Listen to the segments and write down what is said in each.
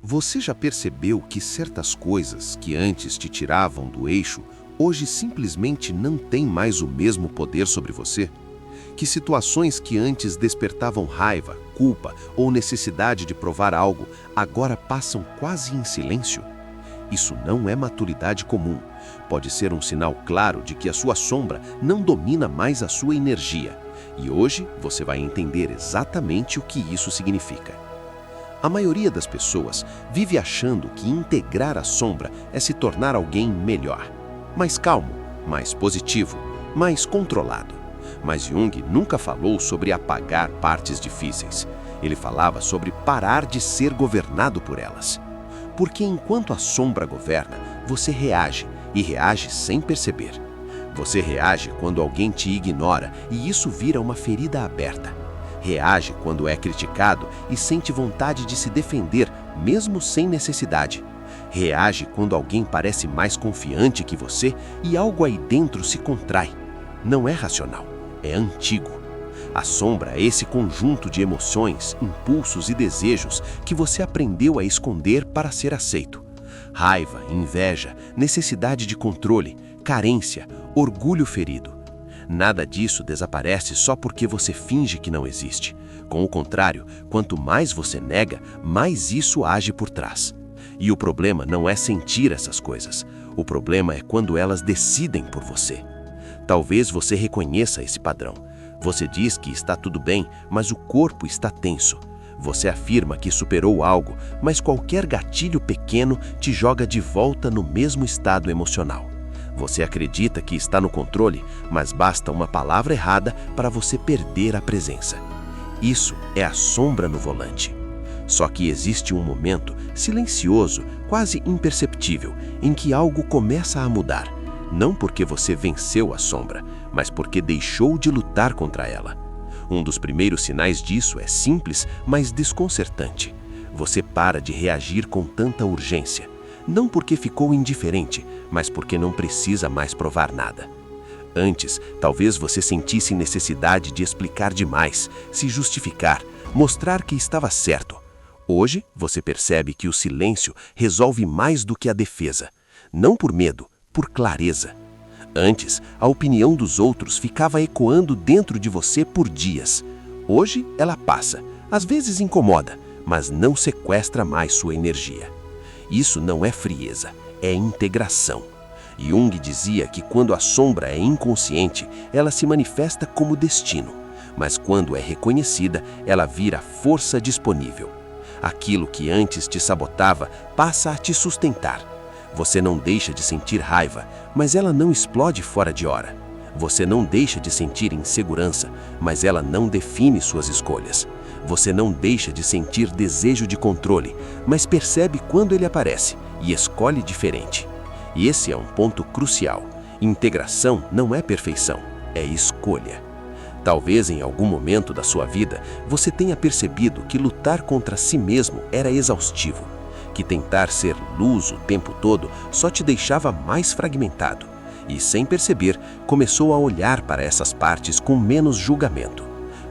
Você já percebeu que certas coisas que antes te tiravam do eixo, hoje simplesmente não têm mais o mesmo poder sobre você? Que situações que antes despertavam raiva, culpa ou necessidade de provar algo, agora passam quase em silêncio? Isso não é maturidade comum. Pode ser um sinal claro de que a sua sombra não domina mais a sua energia. E hoje você vai entender exatamente o que isso significa. A maioria das pessoas vive achando que integrar a sombra é se tornar alguém melhor, mais calmo, mais positivo, mais controlado. Mas Jung nunca falou sobre apagar partes difíceis. Ele falava sobre parar de ser governado por elas. Porque enquanto a sombra governa, você reage, e reage sem perceber. Você reage quando alguém te ignora e isso vira uma ferida aberta. Reage quando é criticado e sente vontade de se defender, mesmo sem necessidade. Reage quando alguém parece mais confiante que você e algo aí dentro se contrai. Não é racional, é antigo. A sombra é esse conjunto de emoções, impulsos e desejos que você aprendeu a esconder para ser aceito. Raiva, inveja, necessidade de controle, carência, orgulho ferido. Nada disso desaparece só porque você finge que não existe. Com o contrário, quanto mais você nega, mais isso age por trás. E o problema não é sentir essas coisas. O problema é quando elas decidem por você. Talvez você reconheça esse padrão. Você diz que está tudo bem, mas o corpo está tenso. Você afirma que superou algo, mas qualquer gatilho pequeno te joga de volta no mesmo estado emocional. Você acredita que está no controle, mas basta uma palavra errada para você perder a presença. Isso é a sombra no volante. Só que existe um momento silencioso, quase imperceptível, em que algo começa a mudar. Não porque você venceu a sombra, mas porque deixou de lutar contra ela. Um dos primeiros sinais disso é simples, mas desconcertante. Você para de reagir com tanta urgência. Não porque ficou indiferente, mas porque não precisa mais provar nada. Antes, talvez você sentisse necessidade de explicar demais, se justificar, mostrar que estava certo. Hoje, você percebe que o silêncio resolve mais do que a defesa. Não por medo, por clareza. Antes, a opinião dos outros ficava ecoando dentro de você por dias. Hoje, ela passa, às vezes incomoda, mas não sequestra mais sua energia. Isso não é frieza, é integração. Jung dizia que quando a sombra é inconsciente, ela se manifesta como destino, mas quando é reconhecida, ela vira força disponível. Aquilo que antes te sabotava passa a te sustentar. Você não deixa de sentir raiva, mas ela não explode fora de hora. Você não deixa de sentir insegurança, mas ela não define suas escolhas. Você não deixa de sentir desejo de controle, mas percebe quando ele aparece e escolhe diferente. E esse é um ponto crucial. Integração não é perfeição, é escolha. Talvez em algum momento da sua vida você tenha percebido que lutar contra si mesmo era exaustivo, que tentar ser luz o tempo todo só te deixava mais fragmentado. E, sem perceber, começou a olhar para essas partes com menos julgamento.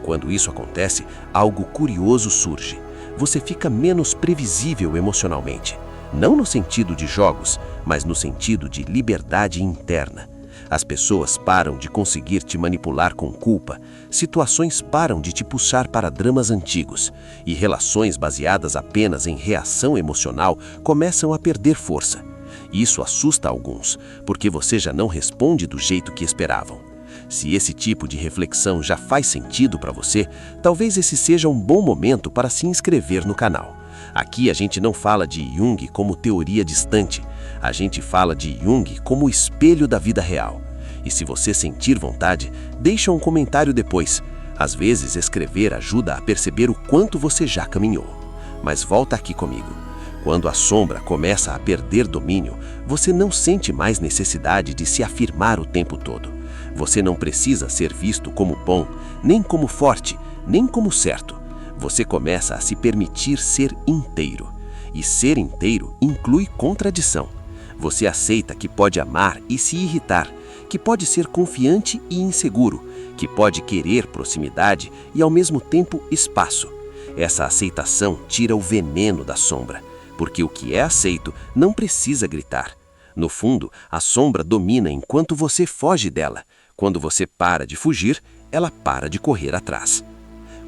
Quando isso acontece, algo curioso surge. Você fica menos previsível emocionalmente. Não no sentido de jogos, mas no sentido de liberdade interna. As pessoas param de conseguir te manipular com culpa, situações param de te puxar para dramas antigos, e relações baseadas apenas em reação emocional começam a perder força. Isso assusta alguns, porque você já não responde do jeito que esperavam. Se esse tipo de reflexão já faz sentido para você, talvez esse seja um bom momento para se inscrever no canal. Aqui a gente não fala de Jung como teoria distante, a gente fala de Jung como espelho da vida real. E se você sentir vontade, deixa um comentário depois. Às vezes escrever ajuda a perceber o quanto você já caminhou. Mas volta aqui comigo. Quando a sombra começa a perder domínio, você não sente mais necessidade de se afirmar o tempo todo. Você não precisa ser visto como bom, nem como forte, nem como certo. Você começa a se permitir ser inteiro. E ser inteiro inclui contradição. Você aceita que pode amar e se irritar, que pode ser confiante e inseguro, que pode querer proximidade e ao mesmo tempo espaço. Essa aceitação tira o veneno da sombra. porque o que é aceito não precisa gritar. No fundo, a sombra domina enquanto você foge dela. Quando você para de fugir, ela para de correr atrás.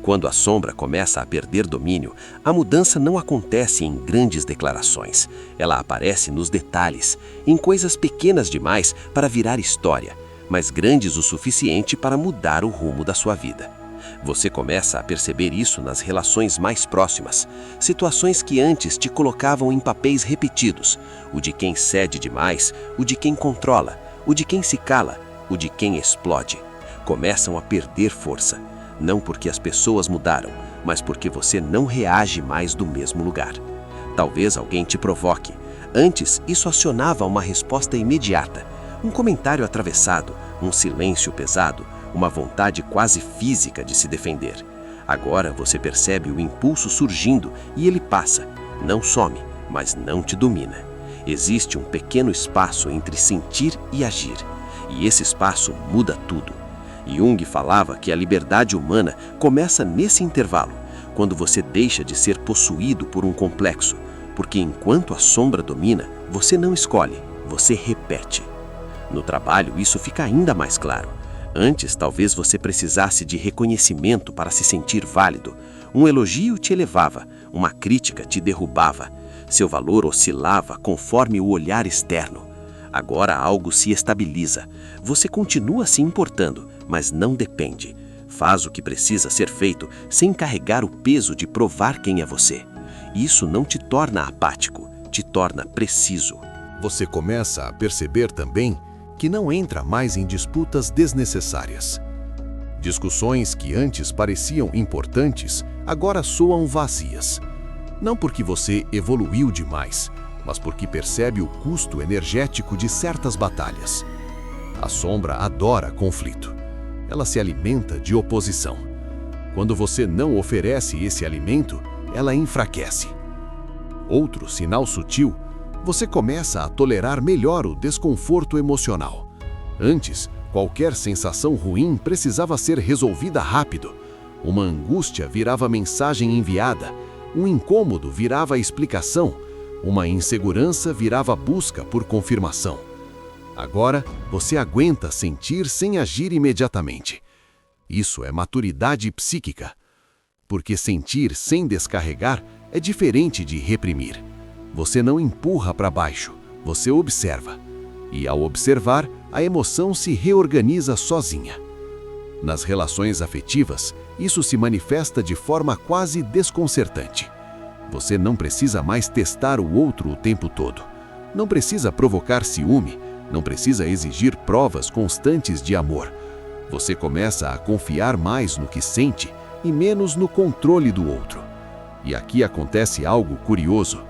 Quando a sombra começa a perder domínio, a mudança não acontece em grandes declarações. Ela aparece nos detalhes, em coisas pequenas demais para virar história, mas grandes o suficiente para mudar o rumo da sua vida. Você começa a perceber isso nas relações mais próximas, situações que antes te colocavam em papéis repetidos, o de quem cede demais, o de quem controla, o de quem se cala, o de quem explode. Começam a perder força, não porque as pessoas mudaram, mas porque você não reage mais do mesmo lugar. Talvez alguém te provoque. Antes, isso acionava uma resposta imediata, um comentário atravessado, um silêncio pesado, uma vontade quase física de se defender. Agora você percebe o impulso surgindo e ele passa. Não some, mas não te domina. Existe um pequeno espaço entre sentir e agir, e esse espaço muda tudo. Jung falava que a liberdade humana começa nesse intervalo, quando você deixa de ser possuído por um complexo, porque enquanto a sombra domina, você não escolhe, você repete. No trabalho, isso fica ainda mais claro. Antes, talvez você precisasse de reconhecimento para se sentir válido. Um elogio te elevava, uma crítica te derrubava. Seu valor oscilava conforme o olhar externo. Agora algo se estabiliza. Você continua se importando, mas não depende. Faz o que precisa ser feito sem carregar o peso de provar quem é você. Isso não te torna apático, te torna preciso. Você começa a perceber também que não entra mais em disputas desnecessárias. Discussões que antes pareciam importantes, agora soam vazias. Não porque você evoluiu demais, mas porque percebe o custo energético de certas batalhas. A sombra adora conflito. Ela se alimenta de oposição. Quando você não oferece esse alimento, ela enfraquece. Outro sinal sutil, você começa a tolerar melhor o desconforto emocional. Antes, qualquer sensação ruim precisava ser resolvida rápido. Uma angústia virava mensagem enviada, um incômodo virava explicação, uma insegurança virava busca por confirmação. Agora, você aguenta sentir sem agir imediatamente. Isso é maturidade psíquica. Porque sentir sem descarregar é diferente de reprimir. Você não empurra para baixo, você observa. E ao observar, a emoção se reorganiza sozinha. Nas relações afetivas, isso se manifesta de forma quase desconcertante. Você não precisa mais testar o outro o tempo todo. Não precisa provocar ciúme, não precisa exigir provas constantes de amor. Você começa a confiar mais no que sente e menos no controle do outro. E aqui acontece algo curioso.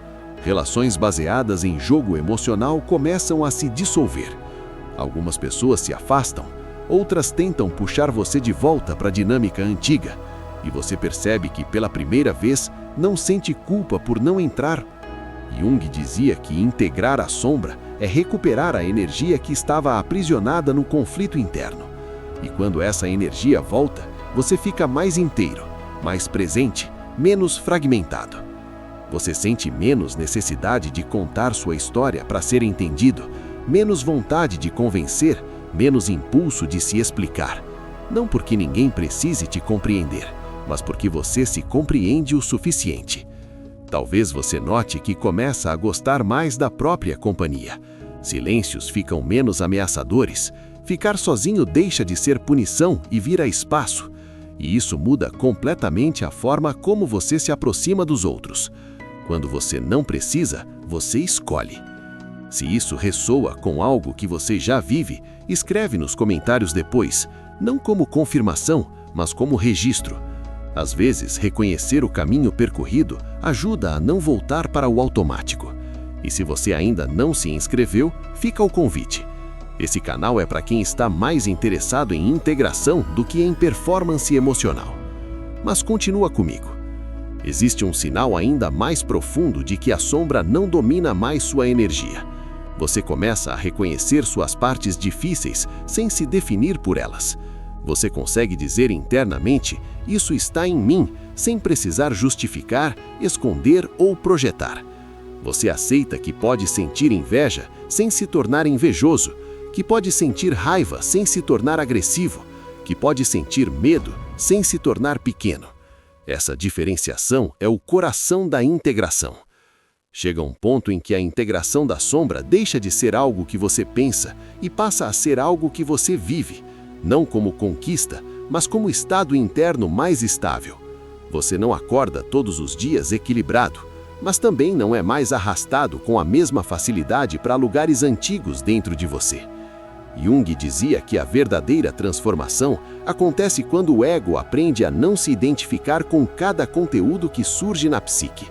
Relações baseadas em jogo emocional começam a se dissolver. Algumas pessoas se afastam, outras tentam puxar você de volta para a dinâmica antiga, e você percebe que, pela primeira vez, não sente culpa por não entrar. Jung dizia que integrar a sombra é recuperar a energia que estava aprisionada no conflito interno. E quando essa energia volta, você fica mais inteiro, mais presente, menos fragmentado. Você sente menos necessidade de contar sua história para ser entendido, menos vontade de convencer, menos impulso de se explicar. Não porque ninguém precise te compreender, mas porque você se compreende o suficiente. Talvez você note que começa a gostar mais da própria companhia. Silêncios ficam menos ameaçadores, ficar sozinho deixa de ser punição e vira espaço. E isso muda completamente a forma como você se aproxima dos outros. Quando você não precisa, você escolhe. Se isso ressoa com algo que você já vive, escreve nos comentários depois, não como confirmação, mas como registro. Às vezes, reconhecer o caminho percorrido ajuda a não voltar para o automático. E se você ainda não se inscreveu, fica o convite. Esse canal é para quem está mais interessado em integração do que em performance emocional. Mas continua comigo. Existe um sinal ainda mais profundo de que a sombra não domina mais sua energia. Você começa a reconhecer suas partes difíceis sem se definir por elas. Você consegue dizer internamente, isso está em mim, sem precisar justificar, esconder ou projetar. Você aceita que pode sentir inveja sem se tornar invejoso, que pode sentir raiva sem se tornar agressivo, que pode sentir medo sem se tornar pequeno. Essa diferenciação é o coração da integração. Chega um ponto em que a integração da sombra deixa de ser algo que você pensa e passa a ser algo que você vive, não como conquista, mas como estado interno mais estável. Você não acorda todos os dias equilibrado, mas também não é mais arrastado com a mesma facilidade para lugares antigos dentro de você. Jung dizia que a verdadeira transformação acontece quando o ego aprende a não se identificar com cada conteúdo que surge na psique.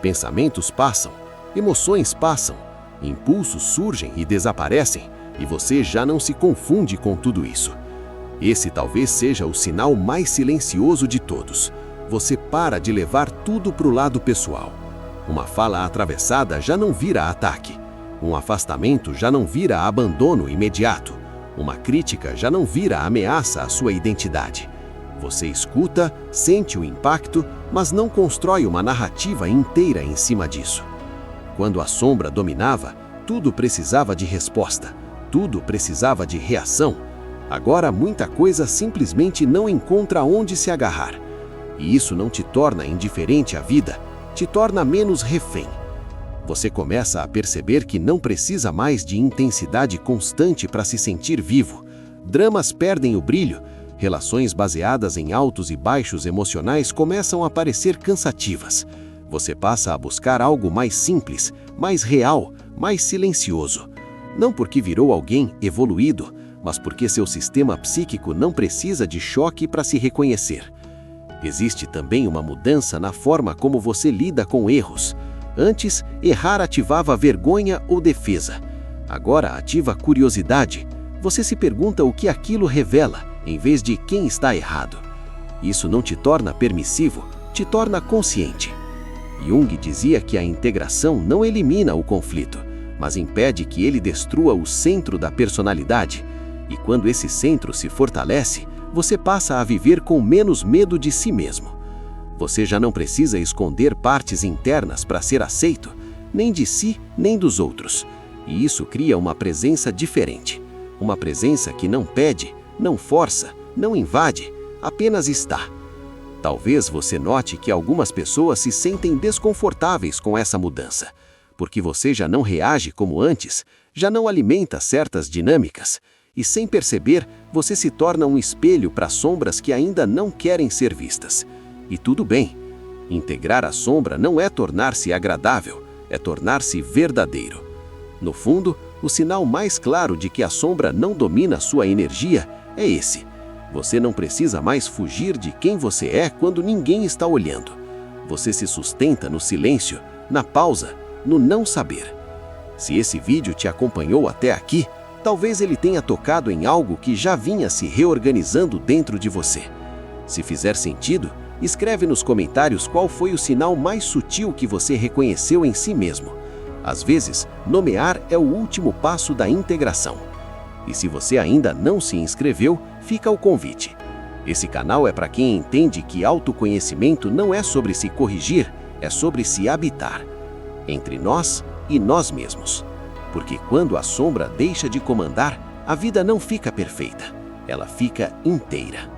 Pensamentos passam, emoções passam, impulsos surgem e desaparecem, e você já não se confunde com tudo isso. Esse talvez seja o sinal mais silencioso de todos. Você para de levar tudo para o lado pessoal. Uma fala atravessada já não vira ataque. Um afastamento já não vira abandono imediato. Uma crítica já não vira ameaça à sua identidade. Você escuta, sente o impacto, mas não constrói uma narrativa inteira em cima disso. Quando a sombra dominava, tudo precisava de resposta, tudo precisava de reação. Agora muita coisa simplesmente não encontra onde se agarrar. E isso não te torna indiferente à vida, te torna menos refém. Você começa a perceber que não precisa mais de intensidade constante para se sentir vivo. Dramas perdem o brilho, relações baseadas em altos e baixos emocionais começam a parecer cansativas. Você passa a buscar algo mais simples, mais real, mais silencioso. Não porque virou alguém evoluído, mas porque seu sistema psíquico não precisa de choque para se reconhecer. Existe também uma mudança na forma como você lida com erros. Antes, errar ativava vergonha ou defesa. Agora ativa curiosidade. Você se pergunta o que aquilo revela, em vez de quem está errado. Isso não te torna permissivo, te torna consciente. Jung dizia que a integração não elimina o conflito, mas impede que ele destrua o centro da personalidade. E quando esse centro se fortalece, você passa a viver com menos medo de si mesmo. Você já não precisa esconder partes internas para ser aceito, nem de si, nem dos outros. E isso cria uma presença diferente. Uma presença que não pede, não força, não invade, apenas está. Talvez você note que algumas pessoas se sentem desconfortáveis com essa mudança, porque você já não reage como antes, já não alimenta certas dinâmicas, e sem perceber, você se torna um espelho para sombras que ainda não querem ser vistas. E tudo bem. Integrar a sombra não é tornar-se agradável, é tornar-se verdadeiro. No fundo, o sinal mais claro de que a sombra não domina sua energia é esse. Você não precisa mais fugir de quem você é quando ninguém está olhando. Você se sustenta no silêncio, na pausa, no não saber. Se esse vídeo te acompanhou até aqui, talvez ele tenha tocado em algo que já vinha se reorganizando dentro de você. Se fizer sentido, escreve nos comentários qual foi o sinal mais sutil que você reconheceu em si mesmo. Às vezes, nomear é o último passo da integração. E se você ainda não se inscreveu, fica o convite. Esse canal é para quem entende que autoconhecimento não é sobre se corrigir, é sobre se habitar. Entre nós e nós mesmos. Porque quando a sombra deixa de comandar, a vida não fica perfeita, ela fica inteira.